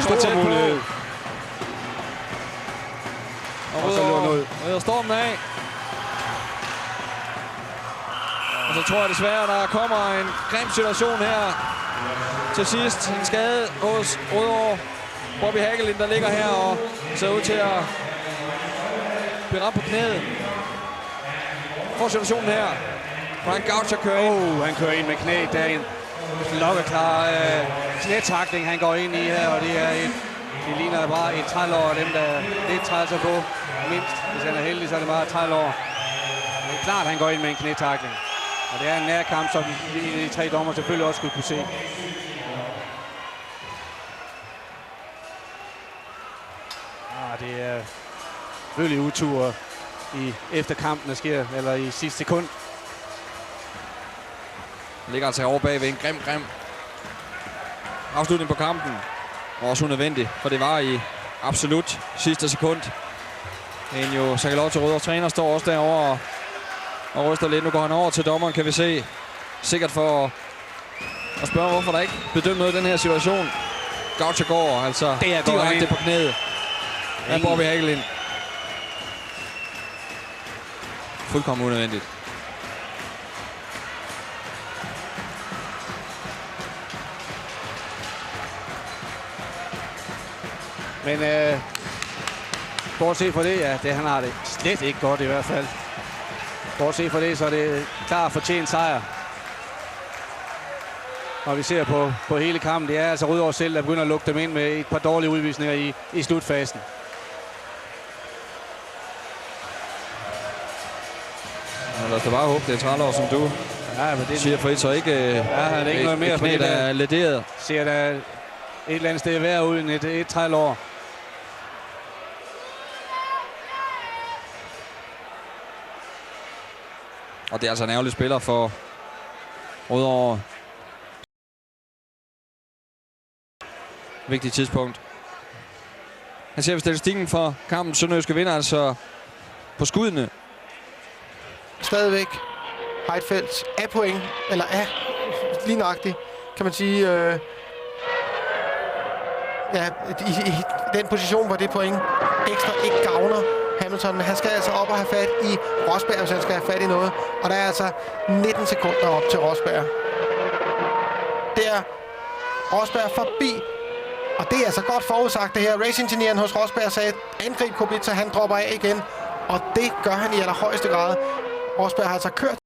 for tæt på. Og så rydder stormen af. Og så tror jeg desværre, der kommer en grim situation her til sidst. En skade hos Rødovre. Bobby Hagelin, der ligger her og ser ud til at blive ramt på knæet. For situationen her. Frank Gaucher kører ind. Han kører ind med knæet. Der er en lokkeklar knætakling, han går ind i her, og det er det ligner bare et 30 år, dem der lidt træder sig på. Mindst, hvis han er heldig, så er det bare 30 år. Det er klart, at han går ind med en knætakling. Og det er en nærkamp, som de tre dommer selvfølgelig også skulle kunne se. Det er selvfølgelig utur efter kampen, der sker, eller i sidste sekund. Ligger altså over bag ved en grim afslutning på kampen. Også unødvendig, for det var i absolut sidste sekund. Enjo Sakaloto, Rødovres træner, står også derovre og ryster lidt. Nu går han over til dommeren, kan vi se. Sikkert for at spørge, hvorfor der ikke blev dømt noget i den her situation. Gaucher går altså direkte på knæet af Bobby Hagelin. Fuldkommen unødvendigt. Men bortset fra det, ja, han har det slet ikke godt i hvert fald. Bortset fra det, så er det klar fortjent sejr. Og vi ser på hele kampen, det er altså Rødovre selv, der begynder at lukke dem ind med et par dårlige udvisninger i slutfasen. Lad os da bare håbe, det er Trælår, som du siger, for så ikke det er ikke noget mere, knæ, der er lederet. Ser der et eller andet sted værre ud end et Trælår. Og det er altså en ærgerlig spiller for Rødovre. Vigtigt tidspunkt. Han ser vi statistikken for kampen. Sønderjyske vinder altså på skuddene. Stadigvæk Heidfeldt af point, eller af lige nøjagtigt, kan man sige. I den position, hvor det point ekstra ikke gavner Hamilton, men han skal altså op og have fat i Rosberg, hvis han skal have fat i noget. Og der er altså 19 sekunder op til Rosberg. Der Rosberg forbi. Og det er altså godt forudsagt det her. Race-ingeniøren hos Rosberg sagde, at angreb Kubica, han dropper af igen. Og det gør han i allerhøjeste grad. Rosberg har altså kørt